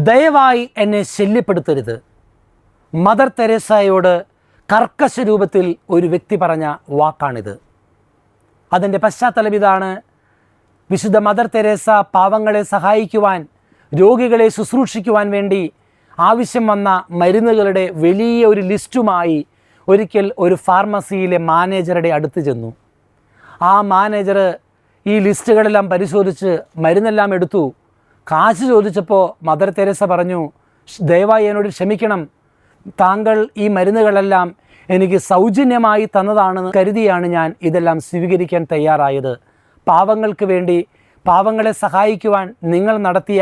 ദയവായി എന്നെ ശല്യപ്പെടുത്തരുത്. മദർ തെരേസയോട് കർക്കശ രൂപത്തിൽ ഒരു വ്യക്തി പറഞ്ഞ വാക്കാണിത്. അതിൻ്റെ പശ്ചാത്തലം ഇതാണ്. വിശുദ്ധ മദർ തെരേസ പാവങ്ങളെ സഹായിക്കുവാൻ, രോഗികളെ ശുശ്രൂഷിക്കുവാൻ വേണ്ടി ആവശ്യം വന്ന മരുന്നുകളുടെ വലിയ ഒരു ലിസ്റ്റുമായി ഒരിക്കൽ ഒരു ഫാർമസിയിലെ മാനേജറുടെ അടുത്ത് ചെന്നു. ആ മാനേജർ ഈ ലിസ്റ്റുകളെല്ലാം പരിശോധിച്ച് മരുന്നെല്ലാം എടുത്തു. കാശ് ചോദിച്ചപ്പോൾ മദർ തെരേസ പറഞ്ഞു, ദയവായി എന്നോട് ക്ഷമിക്കണം, താങ്കൾ ഈ മരുന്നുകളെല്ലാം എനിക്ക് സൗജന്യമായി തന്നതാണെന്ന് കരുതിയാണ് ഞാൻ ഇതെല്ലാം സ്വീകരിക്കാൻ തയ്യാറായത്. പാവങ്ങൾക്ക് വേണ്ടി, പാവങ്ങളെ സഹായിക്കുവാൻ നിങ്ങൾ നടത്തിയ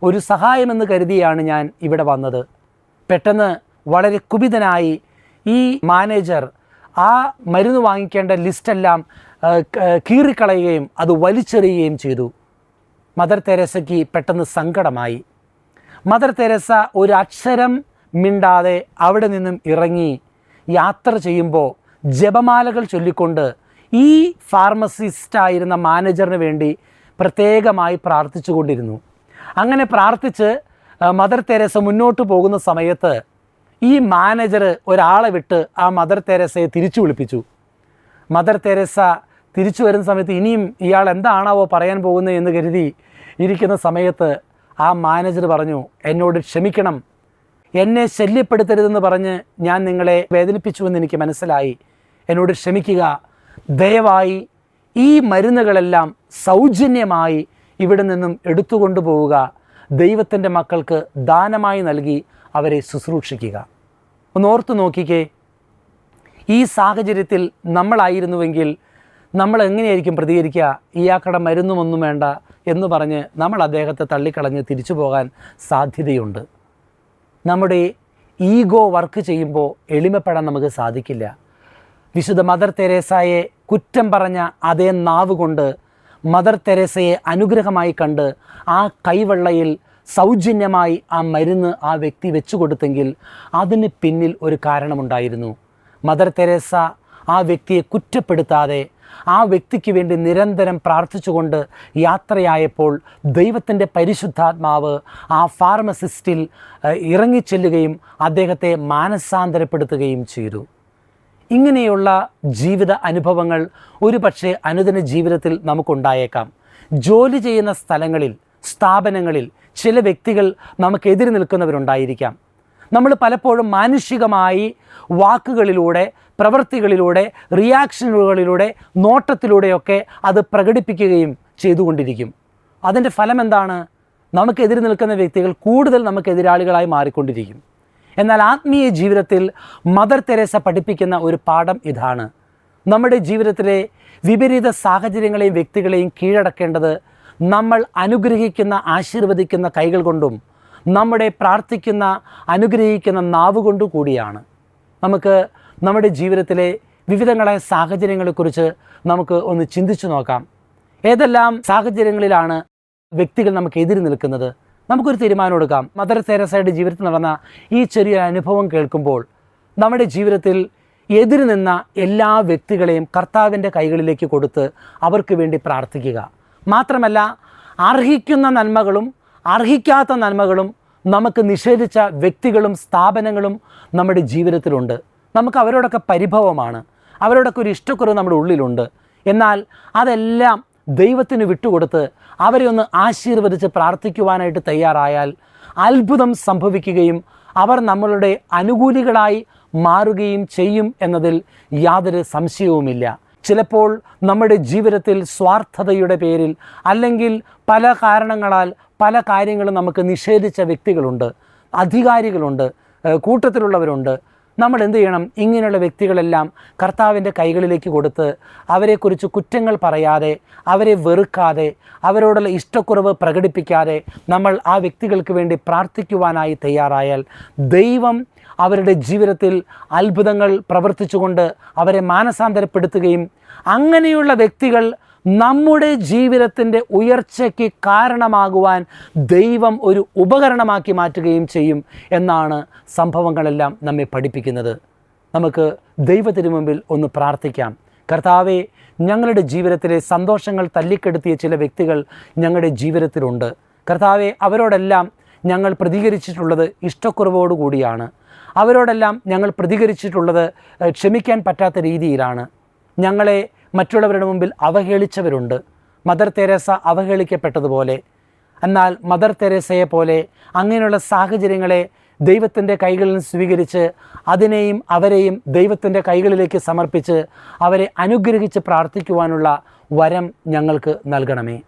ഒരു സഹായമെന്ന് കരുതിയാണ് ഞാൻ ഇവിടെ വന്നത്. പെട്ടെന്ന് വളരെ കുപിതനായി ഈ മാനേജർ ആ മരുന്ന് വാങ്ങിക്കേണ്ട ലിസ്റ്റെല്ലാം കീറിക്കളയുകയും അത് വലിച്ചെറിയുകയും ചെയ്തു. മദർ തെരേസയ്ക്ക് പെട്ടെന്ന് സങ്കടമായി. മദർ തെരേസ ഒരു അക്ഷരം മിണ്ടാതെ അവിടെ നിന്നും ഇറങ്ങി യാത്ര ചെയ്യുമ്പോൾ ജപമാലകൾ ചൊല്ലിക്കൊണ്ട് ഈ ഫാർമസിസ്റ്റായിരുന്ന മാനേജറിന് വേണ്ടി പ്രത്യേകമായി പ്രാർത്ഥിച്ചു കൊണ്ടിരുന്നു. അങ്ങനെ പ്രാർത്ഥിച്ച് മദർ തെരേസ മുന്നോട്ട് പോകുന്ന സമയത്ത് ഈ മാനേജർ ഒരാളെ വിട്ട് ആ മദർ തെരേസയെ തിരിച്ചു വിളിപ്പിച്ചു. മദർ തെരേസ തിരിച്ചു വരുന്ന സമയത്ത് ഇനിയും ഇയാൾ എന്താണാവോ പറയാൻ പോകുന്നത് എന്ന് കരുതി ഇരിക്കുന്ന സമയത്ത് ആ മാനേജർ പറഞ്ഞു, എന്നോട് ക്ഷമിക്കണം, എന്നെ ശല്യപ്പെടുത്തരുതെന്ന് പറഞ്ഞ് ഞാൻ നിങ്ങളെ വേദനിപ്പിച്ചുവെന്ന് എനിക്ക് മനസ്സിലായി. എന്നോട് ക്ഷമിക്കുക. ദയവായി ഈ മരുന്നുകളെല്ലാം സൗജന്യമായി ഇവിടെ നിന്നും എടുത്തുകൊണ്ടു പോവുക. ദൈവത്തിൻ്റെ മക്കൾക്ക് ദാനമായി നൽകി അവരെ ശുശ്രൂഷിക്കുക. ഒന്ന് ഓർത്തു നോക്കിക്കേ, ഈ സാഹചര്യത്തിൽ നമ്മളായിരുന്നുവെങ്കിൽ നമ്മൾ എങ്ങനെയായിരിക്കും പ്രതികരിക്കുക? ഇയാക്കടെ മരുന്നുമൊന്നും വേണ്ട എന്ന് പറഞ്ഞ് നമ്മൾ അദ്ദേഹത്തെ തള്ളിക്കളഞ്ഞ് തിരിച്ചു പോകാൻ സാധ്യതയുണ്ട്. നമ്മുടെ ഈഗോ വർക്ക് ചെയ്യുമ്പോൾ എളിമപ്പെടാൻ നമുക്ക് സാധിക്കില്ല. വിശുദ്ധ മദർ തെരേസയെ കുറ്റം പറഞ്ഞ അതേ നാവ് കൊണ്ട് മദർ തെരേസയെ അനുഗ്രഹമായി കണ്ട് ആ കൈവെള്ളയിൽ സൗജന്യമായി ആ മരുന്ന് ആ വ്യക്തി വെച്ചു കൊടുത്തെങ്കിൽ അതിന് പിന്നിൽ ഒരു കാരണമുണ്ടായിരുന്നു. മദർ തെരേസ ആ വ്യക്തിയെ കുറ്റപ്പെടുത്താതെ ആ വ്യക്തിക്ക് വേണ്ടി നിരന്തരം പ്രാർത്ഥിച്ചുകൊണ്ട് യാത്രയായപ്പോൾ ദൈവത്തിൻ്റെ പരിശുദ്ധാത്മാവ് ആ ഫാർമസിസ്റ്റിൽ ഇറങ്ങിച്ചെല്ലുകയും അദ്ദേഹത്തെ മാനസാന്തരപ്പെടുത്തുകയും ചെയ്തു. ഇങ്ങനെയുള്ള ജീവിത അനുഭവങ്ങൾ ഒരു പക്ഷേ അനുദിന ജീവിതത്തിൽ നമുക്കുണ്ടായേക്കാം. ജോലി ചെയ്യുന്ന സ്ഥലങ്ങളിൽ, സ്ഥാപനങ്ങളിൽ ചില വ്യക്തികൾ നമുക്കെതിരെ നിൽക്കുന്നവരുണ്ടായിരിക്കാം. നമ്മൾ പലപ്പോഴും മാനുഷികമായി വാക്കുകളിലൂടെ, പ്രവൃത്തികളിലൂടെ, റിയാക്ഷനുകളിലൂടെ, നോട്ടത്തിലൂടെയൊക്കെ അത് പ്രകടിപ്പിക്കുകയും ചെയ്തുകൊണ്ടിരിക്കും. അതിൻ്റെ ഫലം എന്താണ്? നമുക്കെതിരെ നിൽക്കുന്ന വ്യക്തികൾ കൂടുതൽ നമുക്ക് എതിരാളികളായി മാറിക്കൊണ്ടിരിക്കും. എന്നാൽ ആത്മീയ ജീവിതത്തിൽ മദർ തെരേസ പഠിപ്പിക്കുന്ന ഒരു പാഠം ഇതാണ്. നമ്മുടെ ജീവിതത്തിലെ വിപരീത സാഹചര്യങ്ങളെയും വ്യക്തികളെയും കീഴടക്കേണ്ടത് നമ്മൾ അനുഗ്രഹിക്കുന്ന, ആശീർവദിക്കുന്ന കൈകൾ കൊണ്ടും നമ്മുടെ പ്രാർത്ഥിക്കുന്ന, അനുഗ്രഹിക്കുന്ന നാവ് കൊണ്ടു കൂടിയാണ്. നമുക്ക് നമ്മുടെ ജീവിതത്തിലെ വിവിധങ്ങളായ സാഹചര്യങ്ങളെക്കുറിച്ച് നമുക്ക് ഒന്ന് ചിന്തിച്ചു നോക്കാം. ഏതെല്ലാം സാഹചര്യങ്ങളിലാണ് വ്യക്തികൾ നമുക്ക് എതിര് നിൽക്കുന്നത്? നമുക്കൊരു തീരുമാനം എടുക്കാം. മദർ തെരേസയുടെ ജീവിതത്തിൽ നടന്ന ഈ ചെറിയ അനുഭവം കേൾക്കുമ്പോൾ നമ്മുടെ ജീവിതത്തിൽ എതിര് നിന്ന എല്ലാ വ്യക്തികളെയും കർത്താവിൻ്റെ കൈകളിലേക്ക് കൊടുത്ത് അവർക്ക് വേണ്ടി പ്രാർത്ഥിക്കുക. മാത്രമല്ല, അർഹിക്കുന്ന നന്മകളും അർഹിക്കാത്ത നന്മകളും നമുക്ക് നിഷേധിച്ച വ്യക്തികളും സ്ഥാപനങ്ങളും നമ്മുടെ ജീവിതത്തിലുണ്ട്. നമുക്ക് അവരോടൊക്കെ പരിഭവമാണ്, അവരോടൊക്കെ ഒരു ഇഷ്ടക്കുറവ് നമ്മുടെ ഉള്ളിലുണ്ട്. എന്നാൽ അതെല്ലാം ദൈവത്തിന് വിട്ടുകൊടുത്ത് അവരെ ഒന്ന് ആശീർവദിച്ച് പ്രാർത്ഥിക്കുവാനായിട്ട് തയ്യാറായാൽ അത്ഭുതം സംഭവിക്കുകയും അവർ നമ്മളുടെ അനുകൂലികളായി മാറുകയും ചെയ്യും എന്നതിൽ യാതൊരു സംശയവുമില്ല. ചിലപ്പോൾ നമ്മുടെ ജീവിതത്തിൽ സ്വാർത്ഥതയുടെ പേരിൽ അല്ലെങ്കിൽ പല കാരണങ്ങളാൽ പല കാര്യങ്ങളും നമുക്ക് നിഷേധിച്ച വ്യക്തികളുണ്ട്, അധികാരികളുണ്ട്, കൂട്ടത്തിലുള്ളവരുണ്ട്. നമ്മൾ എന്ത് ചെയ്യണം? ഇങ്ങനെയുള്ള വ്യക്തികളെല്ലാം കർത്താവിൻ്റെ കൈകളിലേക്ക് കൊടുത്ത് അവരെക്കുറിച്ച് കുറ്റങ്ങൾ പറയാതെ, അവരെ വെറുക്കാതെ, അവരോടുള്ള ഇഷ്ടക്കുറവ് പ്രകടിപ്പിക്കാതെ നമ്മൾ ആ വ്യക്തികൾക്ക് വേണ്ടി പ്രാർത്ഥിക്കുവാനായി തയ്യാറായാൽ ദൈവം അവരുടെ ജീവിതത്തിൽ അത്ഭുതങ്ങൾ പ്രവർത്തിച്ചുകൊണ്ട് അവരെ മാനസാന്തരപ്പെടുത്തുകയും അങ്ങനെയുള്ള വ്യക്തികൾ നമ്മുടെ ജീവിതത്തിൻ്റെ ഉയർച്ചയ്ക്ക് കാരണമാകുവാൻ ദൈവം ഒരു ഉപകരണമാക്കി മാറ്റുകയും ചെയ്യും എന്നാണ് സംഭവങ്ങളെല്ലാം നമ്മെ പഠിപ്പിക്കുന്നത്. നമുക്ക് ദൈവത്തിനു മുമ്പിൽ ഒന്ന് പ്രാർത്ഥിക്കാം. കർത്താവേ, ഞങ്ങളുടെ ജീവിതത്തിലെ സന്തോഷങ്ങൾ തല്ലിക്കെടുത്തിയ ചില വ്യക്തികൾ ഞങ്ങളുടെ ജീവിതത്തിലുണ്ട്. കർത്താവേ, അവരോടെല്ലാം ഞങ്ങൾ പ്രതികരിച്ചിട്ടുള്ളത് ഇഷ്ടക്കുറവോടുകൂടിയാണ്. അവരോടെല്ലാം ഞങ്ങൾ പ്രതികരിച്ചിട്ടുള്ളത് ക്ഷമിക്കാൻ പറ്റാത്ത രീതിയിലാണ്. ഞങ്ങളെ മറ്റുള്ളവരുടെ മുമ്പിൽ അവഹേളിച്ചവരുണ്ട്, മദർ തെരേസ അവഹേളിക്കപ്പെട്ടതുപോലെ. എന്നാൽ മദർ തെരേസയെ പോലെ അങ്ങനെയുള്ള സാഹചര്യങ്ങളെ ദൈവത്തിൻ്റെ കൈകളിൽ സ്വീകരിച്ച് അതിനെയും അവരെയും ദൈവത്തിൻ്റെ കൈകളിലേക്ക് സമർപ്പിച്ച് അവരെ അനുഗ്രഹിച്ച് പ്രാർത്ഥിക്കുവാനുള്ള വരം ഞങ്ങൾക്ക് നൽകണമേ.